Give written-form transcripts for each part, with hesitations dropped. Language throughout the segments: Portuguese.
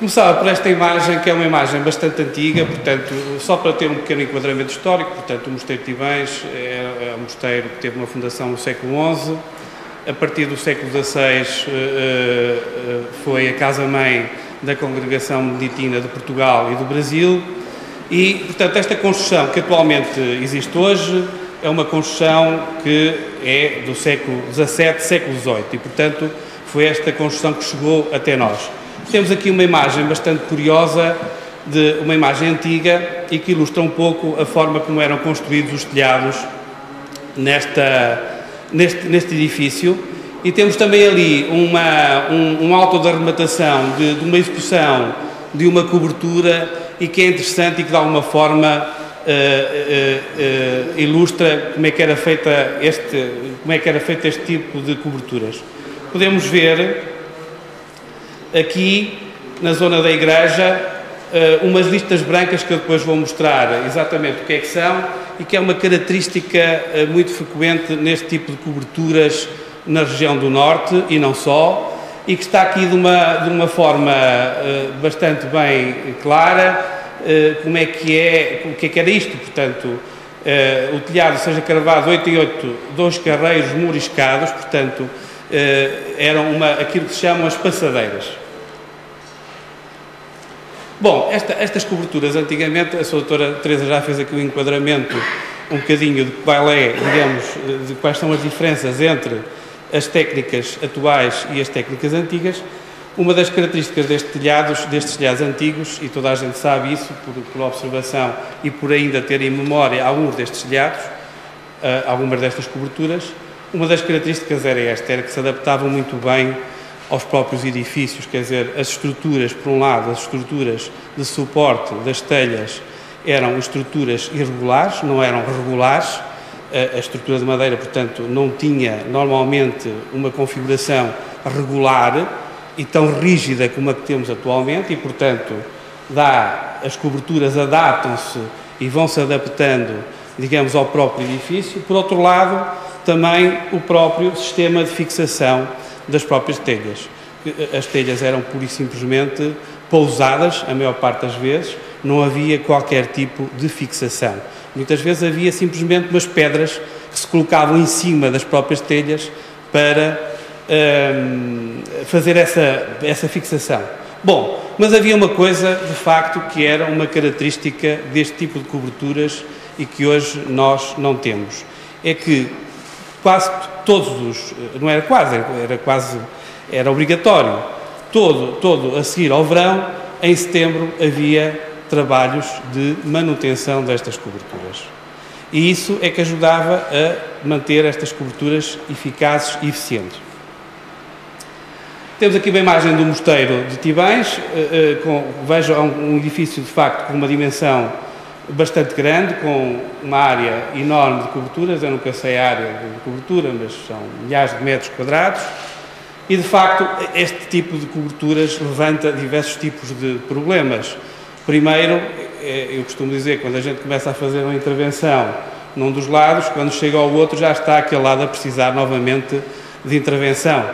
Começava por esta imagem, que é uma imagem bastante antiga, portanto, só para ter um pequeno enquadramento histórico, portanto, o Mosteiro de Tibães é um mosteiro que teve uma fundação no século XI, a partir do século XVI foi a casa-mãe da Congregação Beneditina de Portugal e do Brasil, e, portanto, esta construção que atualmente existe hoje é uma construção que é do século XVII, século XVIII, e, portanto, foi esta construção que chegou até nós. Temos aqui uma imagem bastante curiosa, de uma imagem antiga, e que ilustra um pouco a forma como eram construídos os telhados neste edifício. E temos também ali um auto de arrematação de uma execução de uma cobertura, e que é interessante e que de alguma forma ilustra como é que era feita este tipo de coberturas. Podemos ver aqui na zona da igreja umas listas brancas que eu depois vou mostrar exatamente o que é que são, e que é uma característica muito frequente neste tipo de coberturas na região do Norte e não só, e que está aqui de uma forma bastante bem clara como é que é, o que é que era isto. Portanto, o telhado seja cravado 8 em 8, 2 carreiros muriscados, portanto, eram aquilo que se chamam as passadeiras. Bom, estas coberturas, antigamente, a sra. Doutora Teresa já fez aqui um enquadramento um bocadinho de qual é, digamos, de quais são as diferenças entre as técnicas atuais e as técnicas antigas. Uma das características destes telhados antigos, e toda a gente sabe isso por observação e por ainda ter em memória alguns destes telhados, algumas destas coberturas, uma das características era que se adaptavam muito bem aos próprios edifícios, quer dizer, as estruturas, por um lado, as estruturas de suporte das telhas eram estruturas irregulares, não eram regulares. A estrutura de madeira, portanto, não tinha normalmente uma configuração regular e tão rígida como a que temos atualmente, e, portanto, as coberturas adaptam-se e vão-se adaptando, digamos, ao próprio edifício. Por outro lado, também o próprio sistema de fixação das próprias telhas. As telhas eram pura e simplesmente pousadas, a maior parte das vezes, não havia qualquer tipo de fixação. Muitas vezes havia simplesmente umas pedras que se colocavam em cima das próprias telhas para fazer essa fixação. Bom, mas havia uma coisa, de facto, que era uma característica deste tipo de coberturas e que hoje nós não temos. É que quase todos não era quase, era obrigatório, todo a seguir ao verão, em setembro havia trabalhos de manutenção destas coberturas. E isso é que ajudava a manter estas coberturas eficazes e eficientes. Temos aqui uma imagem do Mosteiro de Tibães, vejam um edifício de facto com uma dimensão bastante grande, com uma área enorme de coberturas. Eu nunca sei a área de cobertura, mas são milhares de metros quadrados, e de facto este tipo de coberturas levanta diversos tipos de problemas. Primeiro, eu costumo dizer, quando a gente começa a fazer uma intervenção num dos lados, quando chega ao outro já está aquele lado a precisar novamente de intervenção.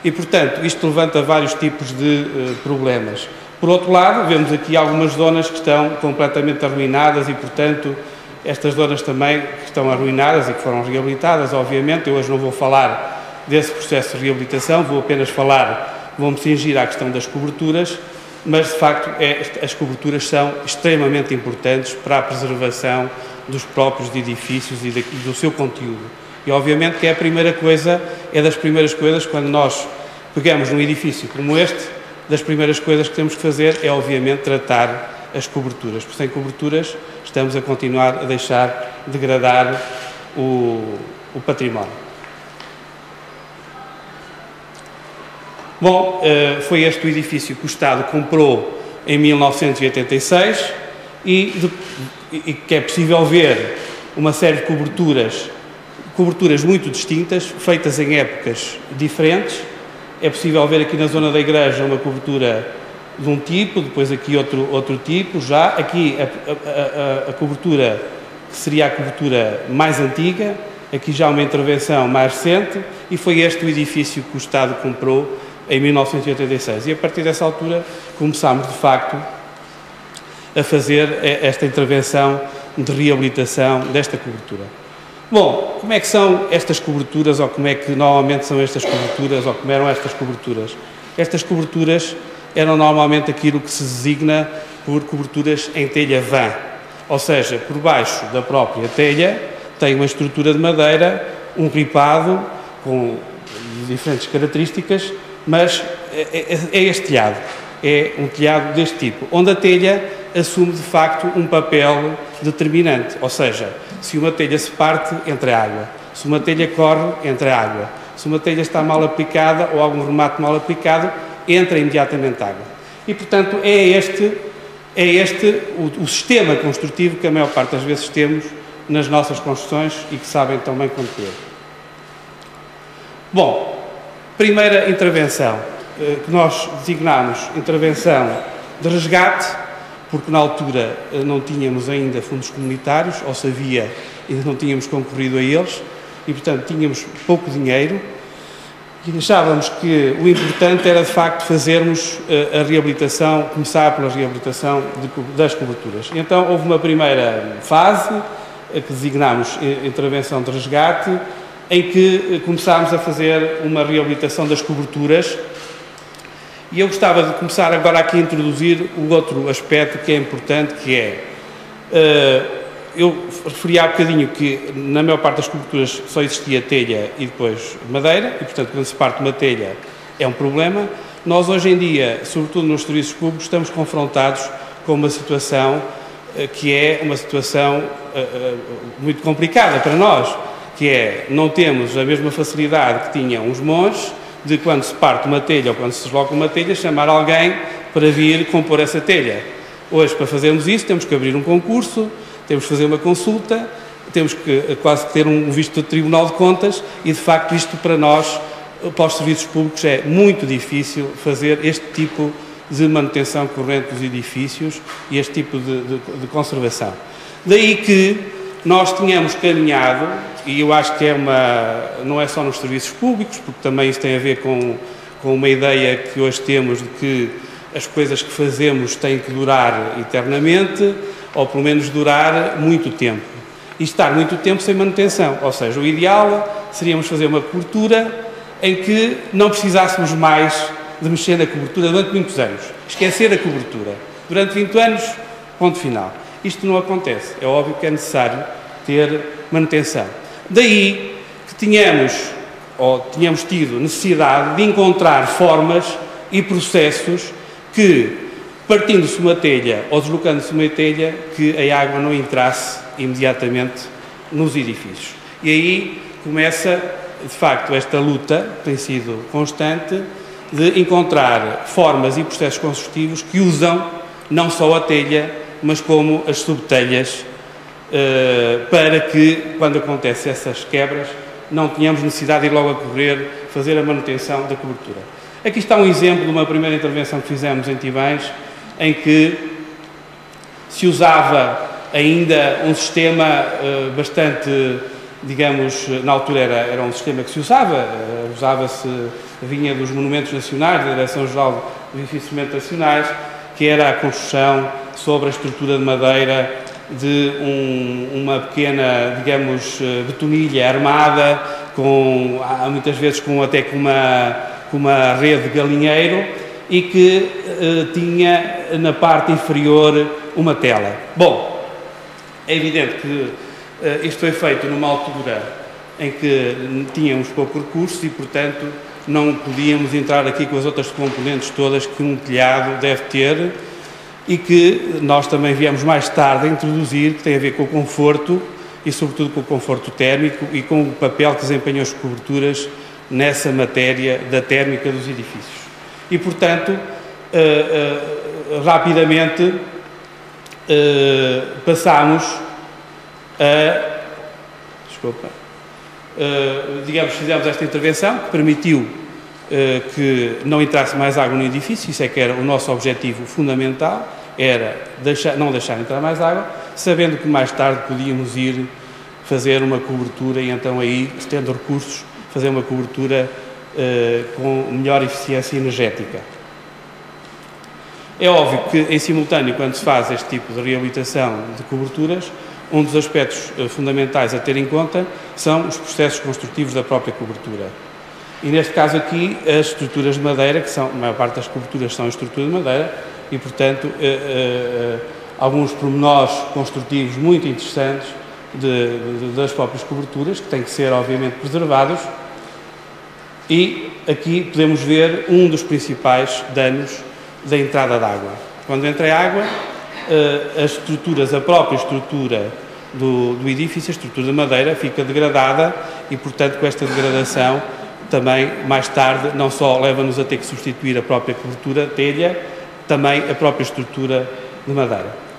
E, portanto, isto levanta vários tipos de problemas. Por outro lado, vemos aqui algumas zonas que estão completamente arruinadas e, portanto, estas zonas também que estão arruinadas e que foram reabilitadas, obviamente. Eu hoje não vou falar desse processo de reabilitação, vou-me cingir à questão das coberturas, mas, de facto, as coberturas são extremamente importantes para a preservação dos próprios edifícios e do seu conteúdo. E, obviamente, que é das primeiras coisas, quando nós pegamos num edifício como este, das primeiras coisas que temos que fazer é, obviamente, tratar as coberturas. Porque sem coberturas estamos a continuar a deixar degradar o património. Bom, foi este o edifício que o Estado comprou em 1986 e que é possível ver uma série de coberturas muito distintas, feitas em épocas diferentes. É possível ver aqui na zona da igreja uma cobertura de um tipo, depois aqui outro tipo, já aqui a cobertura que seria a cobertura mais antiga, aqui já uma intervenção mais recente, e foi este o edifício que o Estado comprou em 1986. E a partir dessa altura começámos, de facto, a fazer esta intervenção de reabilitação desta cobertura. Bom, como é que são estas coberturas, ou como é que normalmente são estas coberturas, ou como eram estas coberturas? Estas coberturas eram normalmente aquilo que se designa por coberturas em telha vã, ou seja, por baixo da própria telha tem uma estrutura de madeira, um ripado com diferentes características, mas é este telhado, é um telhado deste tipo, onde a telha assume de facto um papel determinante, ou seja, se uma telha se parte, entra água, se uma telha corre, entra água, se uma telha está mal aplicada ou algum remate mal aplicado, entra imediatamente água. E portanto é este o sistema construtivo que a maior parte das vezes temos nas nossas construções e que sabem tão bem quanto eu. Bom, primeira intervenção, que nós designámos intervenção de resgate, porque na altura não tínhamos ainda fundos comunitários, ou se havia, ainda não tínhamos concorrido a eles, e portanto tínhamos pouco dinheiro, e achávamos que o importante era de facto fazermos a reabilitação, começar pela reabilitação das coberturas. Então houve uma primeira fase, que designámos intervenção de resgate, em que começámos a fazer uma reabilitação das coberturas. E eu gostava de começar agora aqui a introduzir o outro aspecto que é importante, que é, eu referi há bocadinho que na maior parte das coberturas só existia telha e depois madeira, e portanto quando se parte uma telha é um problema. Nós hoje em dia, sobretudo nos serviços públicos, estamos confrontados com uma situação que é uma situação muito complicada para nós, que é, não temos a mesma facilidade que tinham os monges, de quando se parte uma telha ou quando se desloca uma telha, chamar alguém para vir compor essa telha. Hoje, para fazermos isso, temos que abrir um concurso, temos que fazer uma consulta, temos que quase que ter um visto do Tribunal de Contas e, de facto, isto para nós, para os serviços públicos, é muito difícil fazer este tipo de manutenção corrente dos edifícios e este tipo de conservação. Daí que nós tínhamos caminhado, e eu acho que não é só nos serviços públicos, porque também isso tem a ver com uma ideia que hoje temos de que as coisas que fazemos têm que durar eternamente, ou pelo menos durar muito tempo. E estar muito tempo sem manutenção, ou seja, o ideal seríamos fazer uma cobertura em que não precisássemos mais de mexer na cobertura durante muitos anos. Esquecer a cobertura. Durante 20 anos, ponto final. Isto não acontece. É óbvio que é necessário ter manutenção. Daí que tínhamos tido necessidade de encontrar formas e processos que, partindo-se uma telha ou deslocando-se uma telha, que a água não entrasse imediatamente nos edifícios. E aí começa, de facto, esta luta, que tem sido constante, de encontrar formas e processos construtivos que usam não só a telha, mas como as subtelhas, para que, quando acontecem essas quebras, não tenhamos necessidade de ir logo a correr, fazer a manutenção da cobertura. Aqui está um exemplo de uma primeira intervenção que fizemos em Tivães, em que se usava ainda um sistema bastante, digamos, na altura era um sistema que se usava-se, vinha dos monumentos nacionais, da Direção-Geral de Edifícios Nacionais, que era a construção sobre a estrutura de madeira de uma pequena, digamos, betonilha armada, muitas vezes até com uma rede de galinheiro, e que tinha na parte inferior uma tela. Bom, é evidente que isto foi feito numa altura em que tínhamos pouco recurso e, portanto, não podíamos entrar aqui com as outras componentes todas que um telhado deve ter e que nós também viemos mais tarde a introduzir, que tem a ver com o conforto e, sobretudo, com o conforto térmico e com o papel que desempenham as coberturas nessa matéria da térmica dos edifícios. E, portanto, rapidamente passámos fizemos esta intervenção que permitiu que não entrasse mais água no edifício. Isso é que era o nosso objetivo fundamental, era não deixar entrar mais água, sabendo que mais tarde podíamos ir fazer uma cobertura e então aí, tendo recursos, fazer uma cobertura com melhor eficiência energética. É óbvio que, em simultâneo, quando se faz este tipo de reabilitação de coberturas, um dos aspectos fundamentais a ter em conta são os processos construtivos da própria cobertura. E neste caso aqui, as estruturas de madeira, a maior parte das coberturas são estruturas de madeira, e portanto alguns pormenores construtivos muito interessantes das próprias coberturas, que têm que ser obviamente preservados, e aqui podemos ver um dos principais danos da entrada de água. Quando entra água, as estruturas, a própria estrutura do edifício, a estrutura de madeira, fica degradada e, portanto, com esta degradação também, mais tarde, não só leva-nos a ter que substituir a própria cobertura, telha, também a própria estrutura de madeira.